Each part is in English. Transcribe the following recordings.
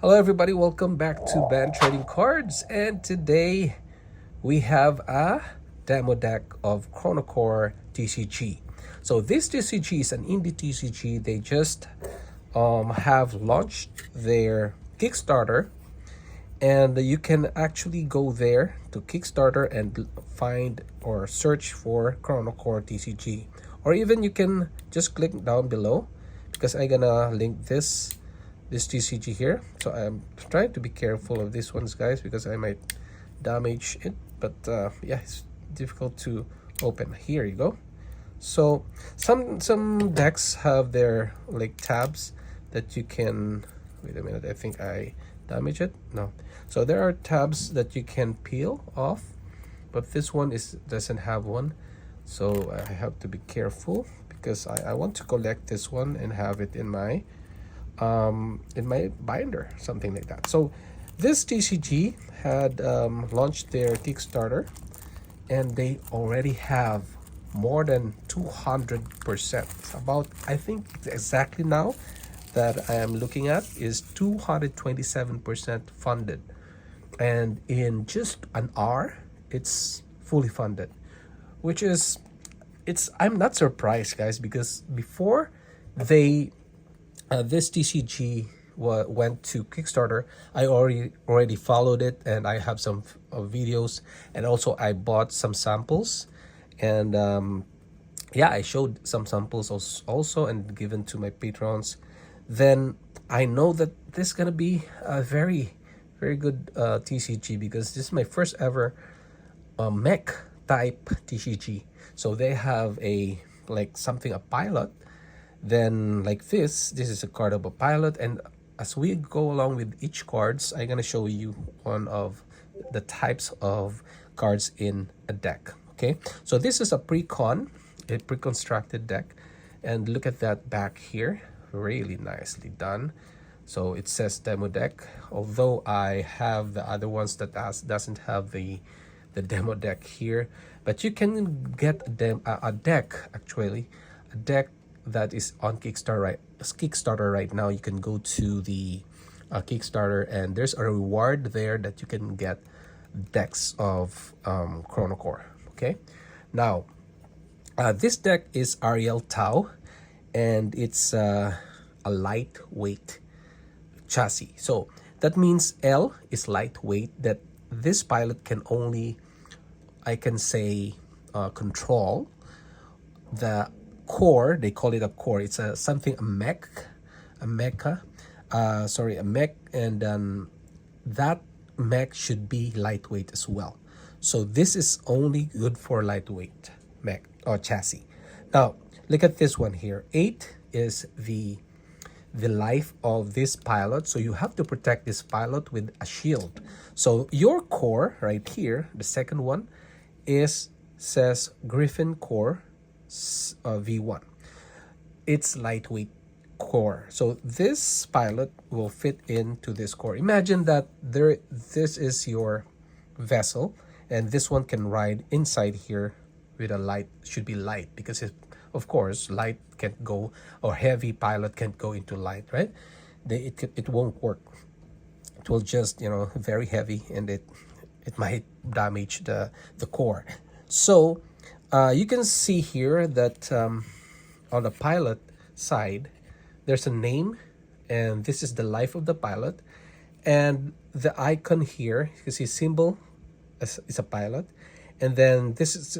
Hello everybody, welcome back to Band Trading Cards, and today we have a demo deck of Chrono Core TCG. So this TCG is an indie TCG. They just have launched their Kickstarter, and you can actually go there to Kickstarter and find or search for Chrono Core TCG, or even you can just click down below because I'm gonna link this TCG here. So I'm trying to be careful of these ones, guys, because I might damage it. But yeah, it's difficult to open. Here you go. So some decks have their like tabs that you can. Wait a minute. I think I damage it. No. So there are tabs that you can peel off, but this one doesn't have one. So I have to be careful because I want to collect this one and have it in my binder, something like that. So this TCG had launched their Kickstarter, and they already have more than 200%. About, I think exactly now that I am looking at is 227% funded, and in just an hour it's fully funded, which is I'm not surprised, guys, because before they this TCG went to Kickstarter, I already followed it, and I have some videos, and also I bought some samples, and yeah, I showed some samples also and given to my patrons. Then I know that this is gonna be a very good TCG, because this is my first ever mech type TCG. So they have a a pilot. Then like this is a card of a pilot, and as we go along with each cards, I'm gonna show you one of the types of cards in a deck. Okay, so this is a pre-constructed deck, and look at that back here, really nicely done. So it says demo deck, although I have the other ones that doesn't have the demo deck here, but you can get a deck, actually a deck that is on Kickstarter right now. You can go to the Kickstarter, and there's a reward there that you can get decks of Chrono Core. Okay, now this deck is Ariel Tao, and it's a lightweight chassis. So that means L is lightweight, that this pilot can only, I can say, control the core. They call it a core. It's a mech, and that mech should be lightweight as well. So this is only good for lightweight mech or chassis. Now look at this one here. 8 is the life of this pilot, so you have to protect this pilot with a shield. So your core right here, the second one, says Griffin Core V.1. It's lightweight core, so this pilot will fit into this core. Imagine that this is your vessel, and this one can ride inside here with a light. Should be light, because of course light can't go, or heavy pilot can't go into light, right? It won't work. It will just, very heavy, and it might damage the core. So you can see here that on the pilot side, there's a name, and this is the life of the pilot, and the icon here, you can see symbol is a pilot, and then this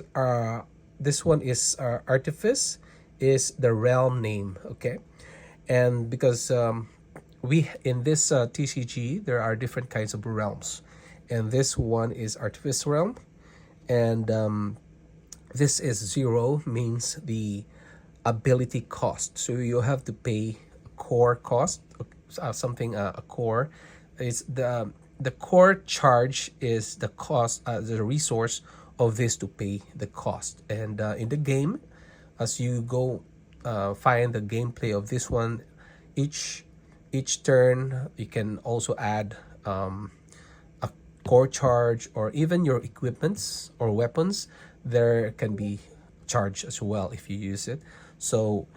one is artifice, is the realm name. Okay, and because we in this TCG there are different kinds of realms, and this one is artifice realm, and this is 0, means the ability cost. So you have to pay a core cost, a core is the core charge is the cost, the resource of this to pay the cost. And in the game, as you go find the gameplay of this one, each turn you can also add a core charge, or even your equipments or weapons there can be charged as well if you use it. So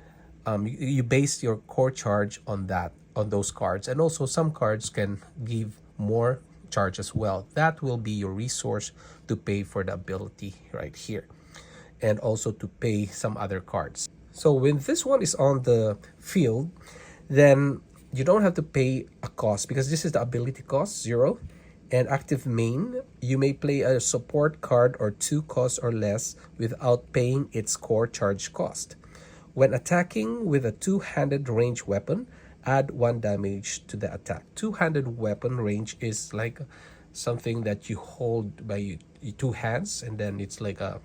you base your core charge on that. on those cards. And also some cards can give more charge as well. That will be your resource to pay for the ability right here, and also to pay some other cards. So when this one is on the field, then you don't have to pay a cost because this is the ability cost, 0. And active main, you may play a support card or 2 costs or less without paying its core charge cost. When attacking with a two-handed range weapon, add 1 damage to the attack. Two-handed weapon range is like something that you hold by your 2 hands, and then it's like a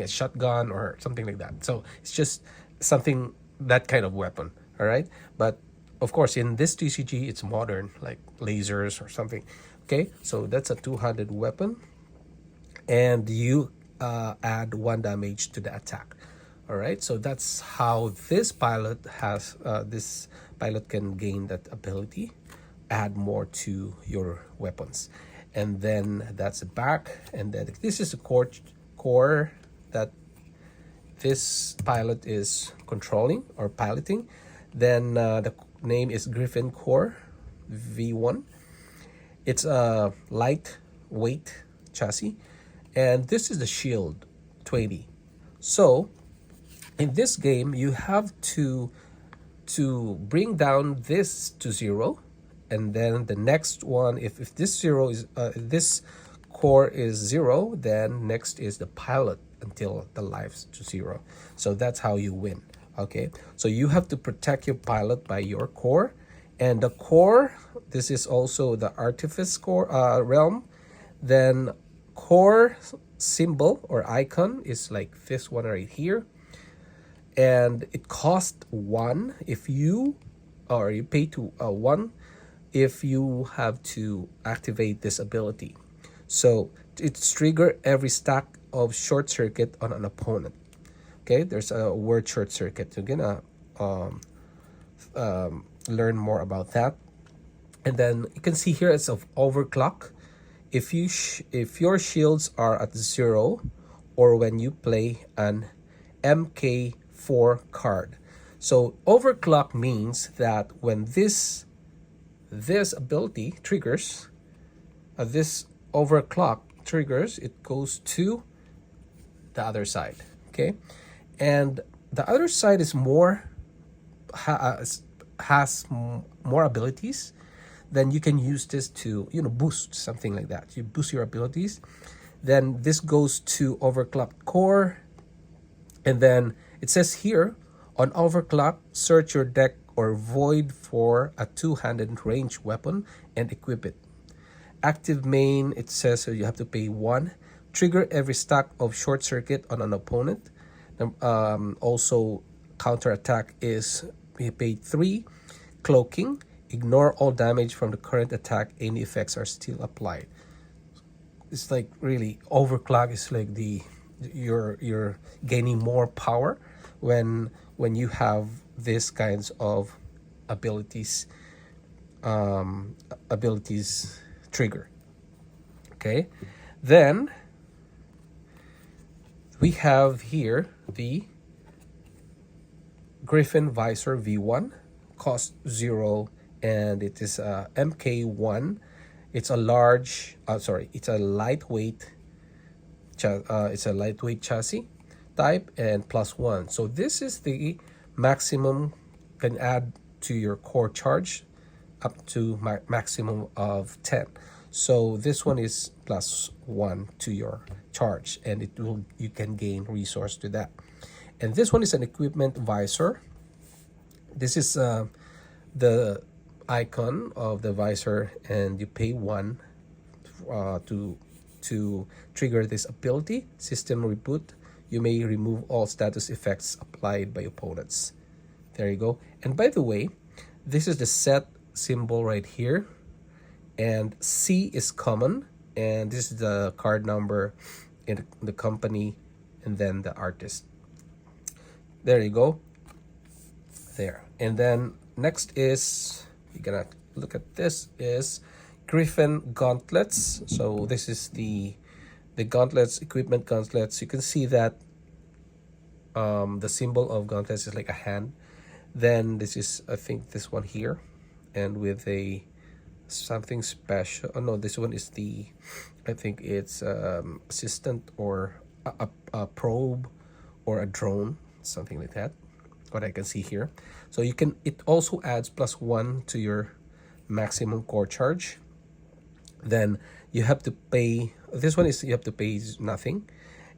shotgun or something like that. So it's just something, that kind of weapon. All right, but of course in this TCG it's modern, like lasers or something. Okay, so that's a two-handed weapon, and you add 1 damage to the attack. All right, so that's how this pilot can gain that ability, add more to your weapons. And then that's the back, and then this is the core that this pilot is controlling or piloting. Then the name is Griffin Core V.1. It's a lightweight chassis, and this is the shield 20. So in this game you have to bring down this to 0, and then the next one, if this 0 is this core is 0, then next is the pilot until the lives to 0. So that's how you win. Okay, so you have to protect your pilot by your core. And the core, this is also the artifice core realm. Then core symbol or icon is like this one right here, and it costs 1 if you, or you pay to 1 if you have to activate this ability. So it's trigger every stack of short circuit on an opponent. Okay, there's a word short circuit. You're gonna learn more about that. And then you can see here it's of overclock. If your shields are at 0, or when you play an MK4 card. So overclock means that when this ability triggers, this overclock triggers, it goes to the other side. Okay, and the other side is more has more abilities. Then you can use this to boost something like that. You boost your abilities. Then this goes to overclocked core, and then it says here on overclock, search your deck or void for a two-handed range weapon and equip it. Active main, it says so you have to pay 1. Trigger every stack of short circuit on an opponent. Also counter attack is you pay 3. Cloaking, ignore all damage from the current attack, any effects are still applied. It's like really overclock is like you're gaining more power when you have these kinds of abilities trigger. Okay, then we have here the Griffin Visor V1, cost 0, and it is a MK1. It's a it's a lightweight chassis type, and +1. So this is the maximum can add to your core charge, up to maximum of 10. So this one is +1 to your charge, and you can gain resource to that. And this one is an equipment visor. This is the icon of the visor, and you pay 1 to trigger this ability. System reboot. You may remove all status effects applied by opponents. There you go. And by the way, this is the set symbol right here, and C is common, and this is the card number in the company, and then the artist. There you go. There. And then next is, you're gonna look at this, is Griffin gauntlets. So this is the gauntlets, equipment gauntlets. You can see that the symbol of gauntlets is like a hand. Then this is, I think, this one here. and with a something special. Oh no, this one is the, I think it's assistant or a probe or a drone, something like that, what I can see here. So you can, it also adds +1 to your maximum core charge. Then you have to pay, this one is you have to pay nothing,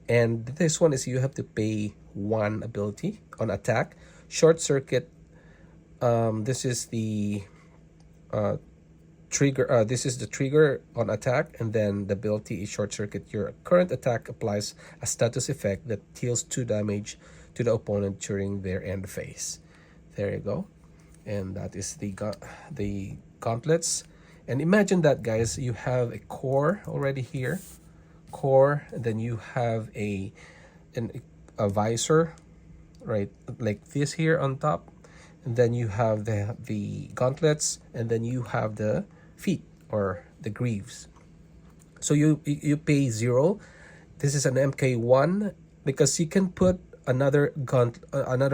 and this one is you have to pay 1 ability on attack. Short circuit, this is the trigger, this is the trigger on attack, and then the ability is short circuit. Your current attack applies a status effect that deals 2 damage to the opponent during their end phase. There you go. And that is the gauntlets. And imagine that, guys, you have a core already here, core, and then you have a visor, right, like this here on top, and then you have the gauntlets, and then you have the feet or the greaves. So you pay 0. This is an MK1 because you can put another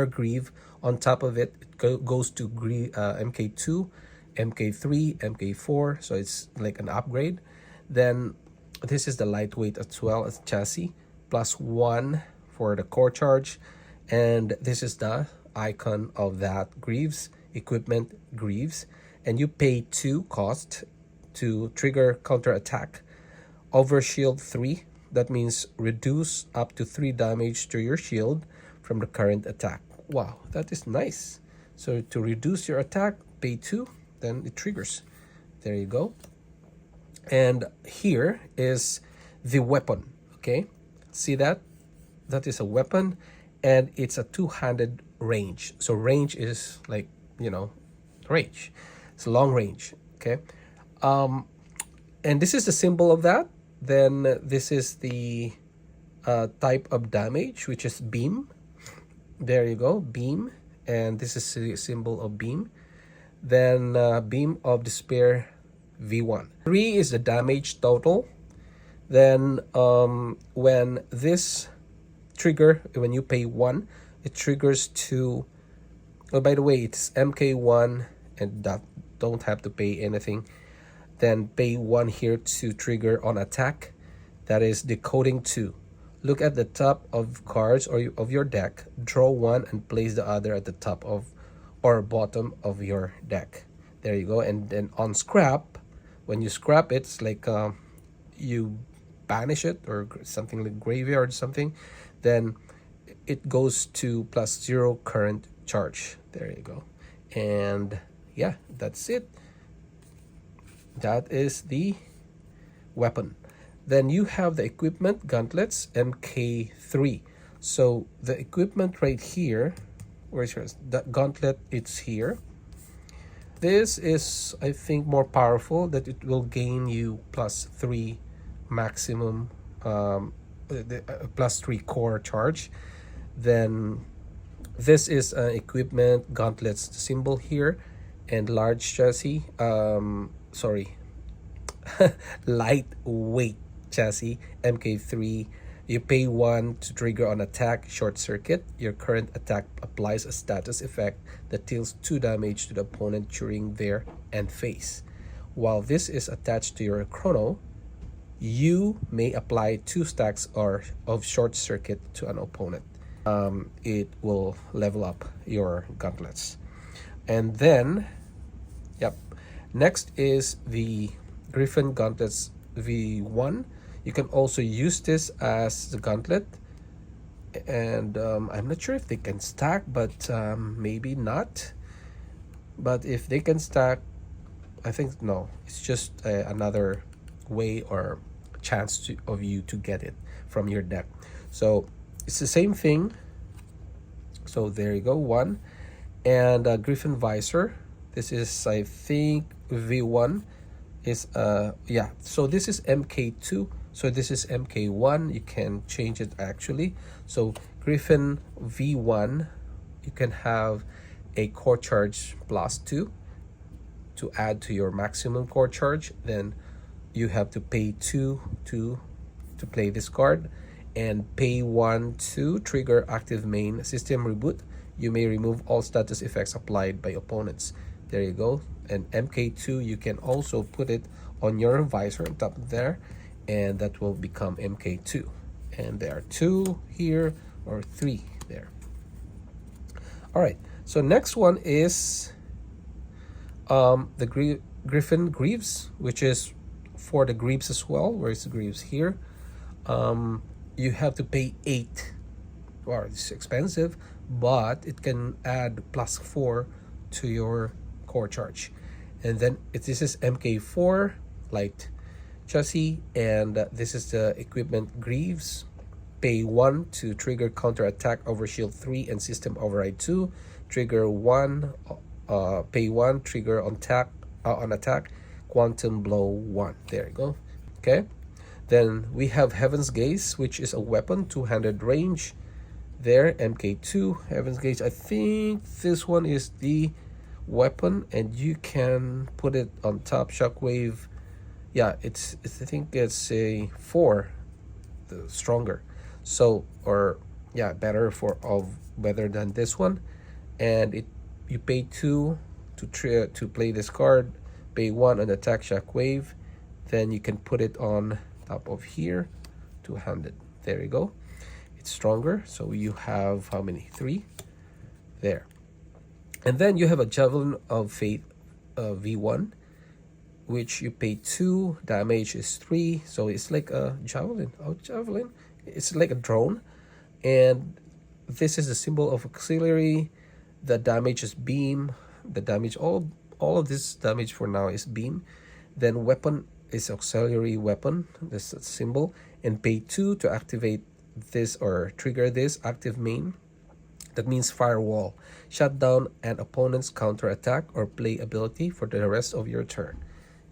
greave on top of it. It goes to MK2, MK3, MK4, so it's like an upgrade. Then this is the lightweight as well as chassis, +1 for the core charge, and this is the icon of that greaves, equipment greaves, and you pay 2 cost to trigger counter attack. Overshield 3, that means reduce up to 3 damage to your shield from the current attack. Wow, that is nice. So to reduce your attack, pay 2, then it triggers. There you go. And here is the weapon. Okay, see that? That is a weapon, and it's a 2-handed range. So range is like, you know, range. It's long range. Okay, and this is the symbol of that. Then this is the type of damage, which is beam. There you go, beam. And this is the symbol of beam. Then beam of despair V1. 3 is the damage total. Then when this trigger, when you pay 1, it triggers to, oh, by the way, it's MK1, and that don't have to pay anything. Then pay 1 here to trigger on attack. That is decoding 2. Look at the top of cards of your deck, draw 1 and place the other at the top of or bottom of your deck. There you go. And then on scrap, when you scrap it, it's like you banish it or something like graveyard or something, then it goes to +0 current charge. There you go. And yeah, that's it. That is the weapon. Then you have the equipment gauntlets, MK3. So the equipment right here, where's yours? The gauntlet, it's here. This is, I think, more powerful, that it will gain you +3 maximum, +3 core charge. Then this is equipment gauntlets symbol here, and large chassis, lightweight chassis, MK3. You pay 1 to trigger on attack, short circuit. Your current attack applies a status effect that deals 2 damage to the opponent during their end phase. While this is attached to your chrono, you may apply 2 stacks of short circuit to an opponent. It will level up your gauntlets. And then, yep, next is the Griffin Gauntlets V1. You can also use this as the gauntlet, and I'm not sure if they can stack, but maybe not. But if they can stack, I think no, it's just another way or chance of you to get it from your deck. So it's the same thing. So there you go, 1. And Griffin Visor, this is, I think, V1 is yeah, so this is MK2, so this is MK1. You can change it actually. So Griffin V1, you can have a core charge +2 to add to your maximum core charge. Then you have to pay 2 to play this card, and pay 1 to trigger active main system reboot. You may remove all status effects applied by opponents. There you go. And MK2, you can also put it on your visor on top there, and that will become MK2. And there are 2 here, or 3 there. All right, so next one is the Griffin Greaves, which is for the Greaves as well. Where's the Greaves here? You have to pay 8. Well, it's expensive, but it can add +4 to your core charge. And then this is MK4 light chassis, and this is the equipment Greaves. Pay 1 to trigger counter attack over shield 3 and system override 2. Trigger 1, pay 1, trigger on attack, quantum blow 1. There you go. Okay. Then we have Heaven's Gaze, which is a weapon, 200 range. There, MK2, Heaven's Gaze. I think this one is the weapon, and you can put it on top. Shockwave. Yeah, it's I think it's a 4, the stronger. So, or yeah, better than this one. And you pay 2 to play this card. Pay 1 and attack Shockwave. Then you can put it on top of here, 200. There you go. It's stronger. So you have how many? 3 there. And then you have a Javelin of Fate V.1, which you pay 2, damage is 3. So it's like a javelin. It's like a drone. And this is the symbol of auxiliary. The damage is beam. The damage, all of this damage for now is beam. Then weapon is auxiliary weapon. This symbol. And pay 2 to activate this or trigger this active main. That means firewall. Shut down an opponent's counter attack or play ability for the rest of your turn.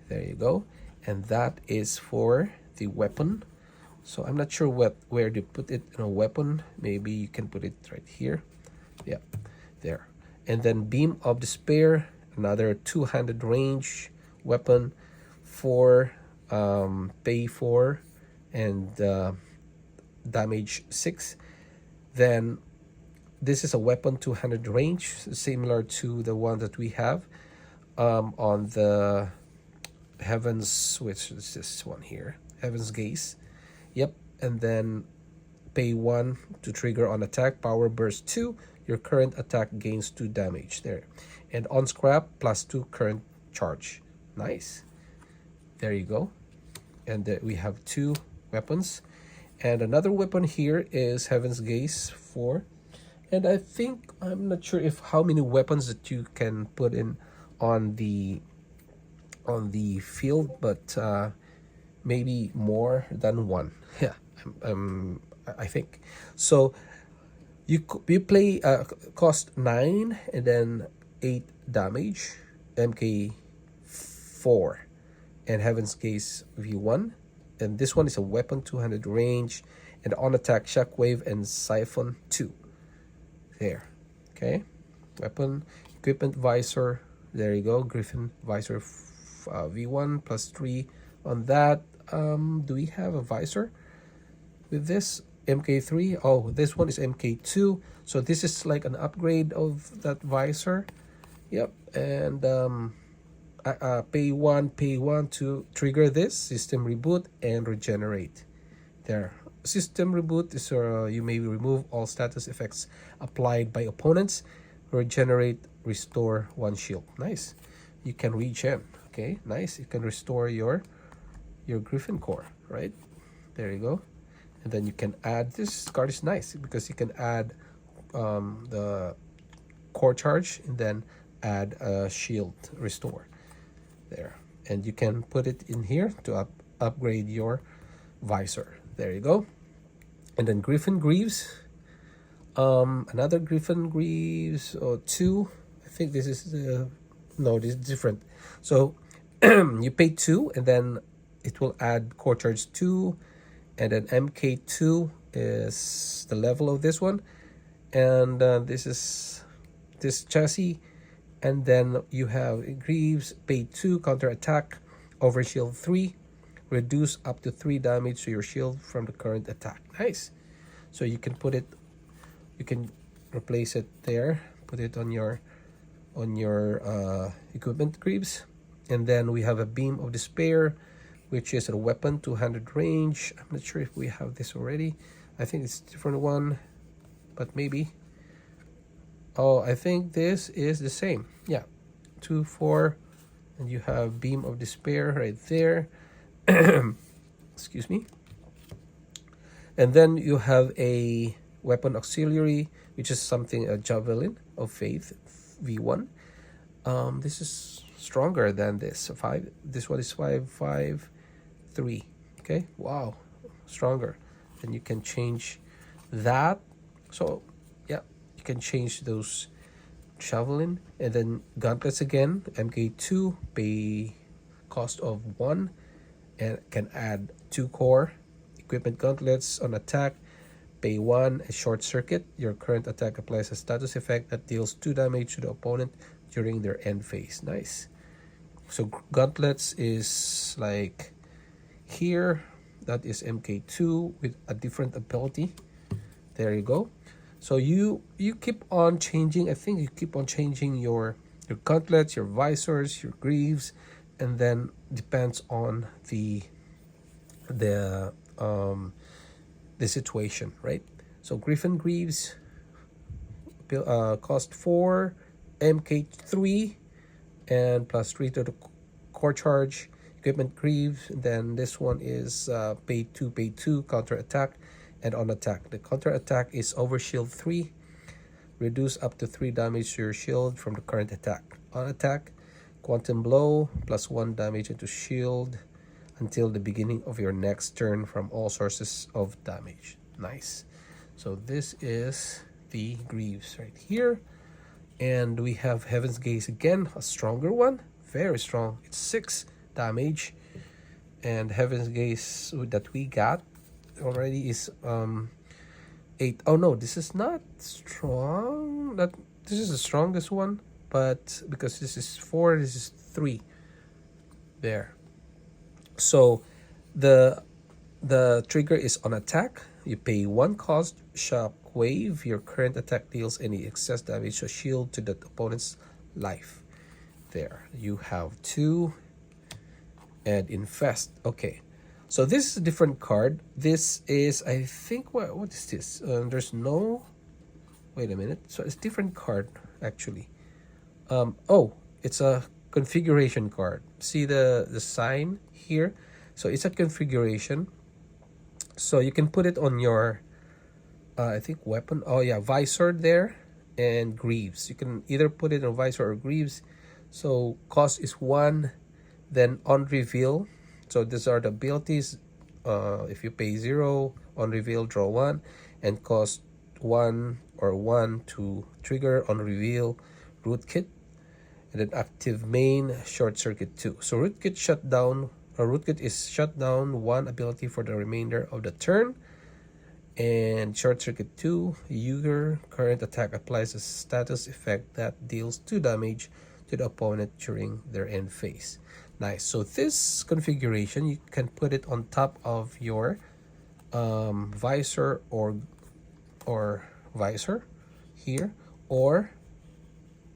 There you go. And that is for the weapon. So I'm not sure where to put it in a weapon. Maybe you can put it right here. Yeah, there. And then Beam of Despair, another 200 range weapon for pay 4 and damage 6. Then this is a weapon, 200 range, similar to the one that we have on the Heavens, which is this one here, Heaven's Gaze. Yep. And then pay 1 to trigger on attack, power burst 2, your current attack gains 2 damage there. And on scrap, +2 current charge. Nice. There you go. And we have 2 weapons. And another weapon here is Heaven's Gaze 4. And I think, I'm not sure if how many weapons that you can put in on the field, but maybe more than 1. Yeah, I think. So you play cost 9 and then 8 damage, MK4 and Heaven's Gaze V1. And this one is a weapon, 200 range, and on attack Shockwave and Siphon 2. There. Okay. Weapon, equipment visor. There you go. Griffin visor V1 +3 on that. Do we have a visor with this? MK3. Oh, this one is MK2. So this is like an upgrade of that visor. Yep. And pay 1 to trigger this system reboot and regenerate. There. System reboot is you may remove all status effects applied by opponents. Regenerate, restore 1 shield. Nice. You can regen. Okay, nice. You can restore your Griffin Core, right? There you go. And then you can add, this card is nice because you can add the core charge and then add a shield restore there. And you can put it in here to upgrade your visor. There you go. And then Griffin Greaves. Another Griffin Greaves 2. I think this is no, this is different. So you pay 2 and then it will add core charge 2, and then MK2 is the level of this one, and this is this chassis. And then you have Greaves, pay 2, counter attack over shield 3, reduce up to 3 damage to your shield from the current attack. Nice. So you can put it, you can replace it there, put it on your on your equipment greaves. And then we have a Beam of Despair, which is a weapon 200 range. I'm not sure if we have this already. I think it's a different one, but maybe. Oh, I think this is the same. Yeah, 2, 4, and you have Beam of Despair right there. Excuse me. And then you have a weapon auxiliary, which is something, a Javelin of Faith V1. This is stronger than this. This one is 5, 5, 3. Okay, wow, stronger. Then you can change that. So yeah, you can change those Javelin. And then gauntlets again, MK2, pay cost of 1, and can add 2 core. Equipment gauntlets on attack, pay 1. A short circuit, your current attack applies a status effect that deals 2 damage to the opponent during their end phase. Nice. So gauntlets is like here, that is MK2 with a different ability. There you go. So you keep on changing. I think you keep on changing your gauntlets, your visors, your greaves, and then depends on the situation, right? So Griffin Greaves cost 4, MK3, and plus 3 to the core charge. Equipment Greaves, and then this one is pay 2, counter attack, and on attack. The counter attack is overshield 3, reduce up to 3 damage to your shield from the current attack. On attack, quantum blow, plus 1 damage into shield until the beginning of your next turn from all sources of damage. Nice. So this is the Greaves right here. And we have Heaven's Gaze again, a stronger one, very strong. It's 6 damage. And Heaven's Gaze that we got already is 8. Oh no, this is not strong. This is the strongest one, but because this is 4, this is 3. There. So the trigger is on attack. You pay 1 cost, shock wave. Your current attack deals any excess damage or shield to the opponent's life. There you have 2. And infest. Okay, so this is a different card. This is, I think, what is this? There's no, wait a minute. So it's a different card actually. Oh, it's a configuration card. See the sign here? So it's a configuration. So you can put it on your I think weapon. Oh yeah, visor there, and greaves. You can either put it on visor or greaves. So cost is 1. Then on reveal, so these are the abilities. If you pay 0 on reveal, draw 1, and cost 1 or 1 to trigger on reveal. Rootkit, and then active main, short circuit 2. So rootkit rootkit is shut down 1 ability for the remainder of the turn. And short circuit 2, your current attack applies a status effect that deals 2 damage to the opponent during their end phase. Nice. So this configuration, you can put it on top of your visor or visor here, or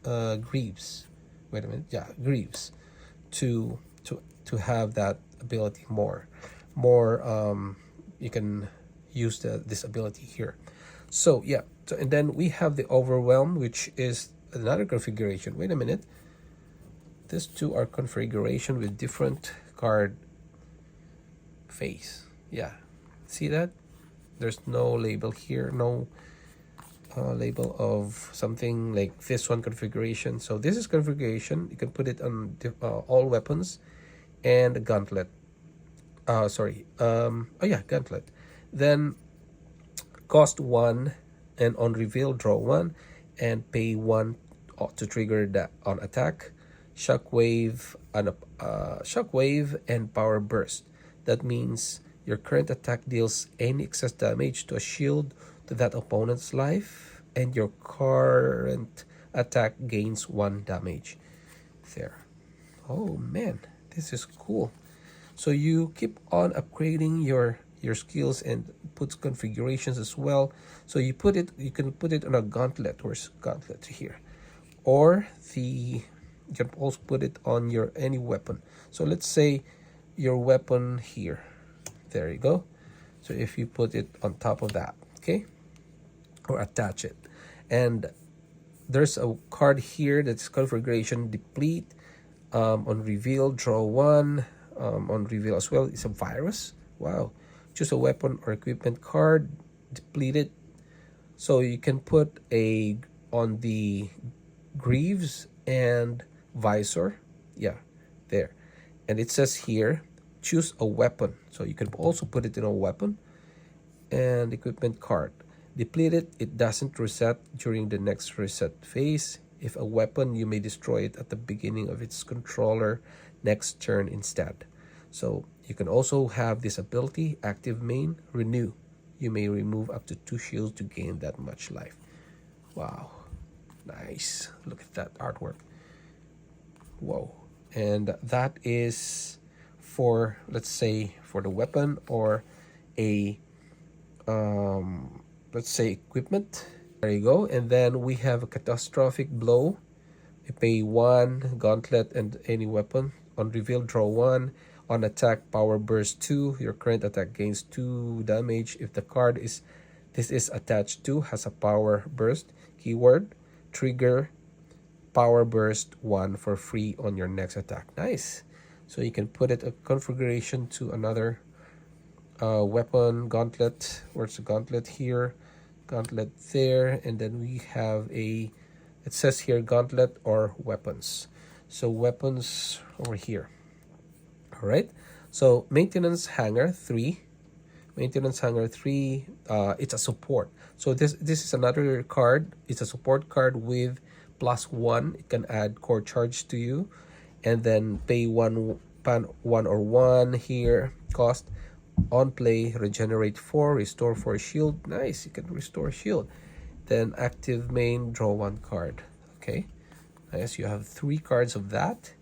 greaves. Wait a minute. Yeah, greaves to have that ability more. You can use this ability here. So yeah. So, and then we have the overwhelm, which is another configuration. Wait a minute. These two are configuration with different card face. Yeah, see that? There's no label here, no label of something like this one configuration. So this is configuration. You can put it on all weapons and a gauntlet. Oh yeah, gauntlet. Then cost 1, and on reveal draw 1, and pay 1 to trigger that on attack. Shockwave and power burst. That means your current attack deals any excess damage to a shield to that opponent's life, and your current attack gains 1 damage. There. Oh man, this is cool. So you keep on upgrading your skills and put configurations as well. So you can put it on a gauntlet. Where's gauntlet? Here. or you can also put it on your any weapon. So let's say your weapon here. There you go. So if you put it on top of that, okay, or attach it, and there's a card here that's configuration deplete. On reveal, draw one. On reveal as well, it's a virus. Wow. Choose a weapon or equipment card, deplete it. So you can put a on the greaves and visor. Yeah, there. And it says here, choose a weapon. So you can also put it in a weapon and equipment card. Deplete it, it doesn't reset during the next reset phase. If a weapon, you may destroy it at the beginning of its controller next turn instead. So you can also have this ability, active main, renew. You may remove up to 2 shields to gain that much life. Wow, nice. Look at that artwork. Whoa. And that is for, let's say, for the weapon or a let's say equipment. There you go. And then we have a catastrophic blow. You pay 1 gauntlet and any weapon. On reveal, draw 1. On attack, power burst 2. Your current attack gains 2 damage if the card this is attached to has a power burst. Keyword, trigger power burst 1 for free on your next attack. Nice. So you can put it a configuration to another weapon, gauntlet. Where's the gauntlet here? Gauntlet there. And then we have it says here gauntlet or weapons. So weapons over here. All right. So maintenance hanger 3. Maintenance hanger 3. It's a support. So this is another card. It's a support card with +1. It can add core charge to you, and then pay 1 or 1 here cost. On play, regenerate 4, restore 4 shield. Nice, you can restore shield. Then active main, draw 1 card. Okay, nice. You have 3 cards of that.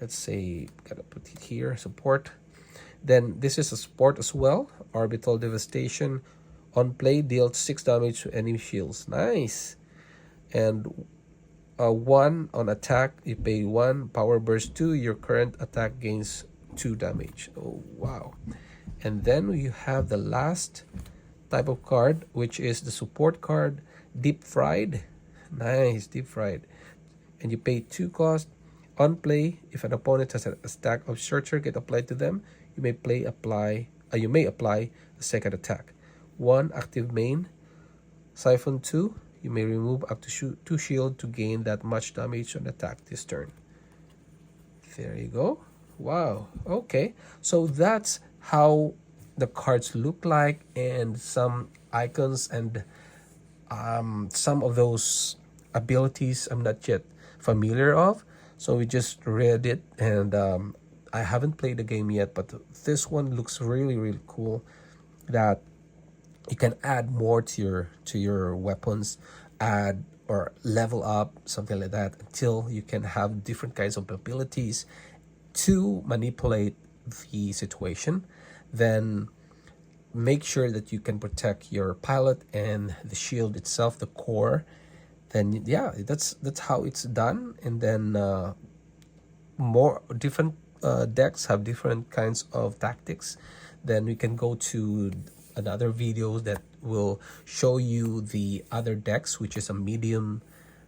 Let's say, gotta put it here, support. Then this is a support as well. Orbital devastation. On play, deals 6 damage to enemy shields. Nice. And 1 on attack, you pay 1. Power burst 2. Your current attack gains 2 damage. Oh wow. And then you have the last type of card, which is the support card, deep fried. Nice, deep fried. And you pay 2 cost. On play, if an opponent has a stack of short circuit applied to them, you may apply a second attack. 1 active main, siphon 2. You may remove up to 2 shield to gain that much damage on attack this turn. There you go. Wow. Okay. So that's how the cards look like, and some icons and some of those abilities I'm not yet familiar of. So we just read it, and I haven't played the game yet, but this one looks really, really cool, that you can add more to your weapons, add or level up, something like that, until you can have different kinds of abilities to manipulate the situation. Then make sure that you can protect your pilot and the shield itself, the core. Then yeah, that's how it's done. And then more different decks have different kinds of tactics. Then we can go to another video that will show you the other decks, which is a medium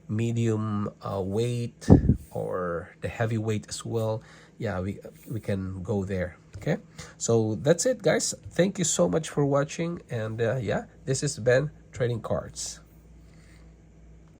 weight, or the heavyweight as well. Yeah, we can go there. Okay, so that's it, guys. Thank you so much for watching, and yeah, this is Ben Trading Cards.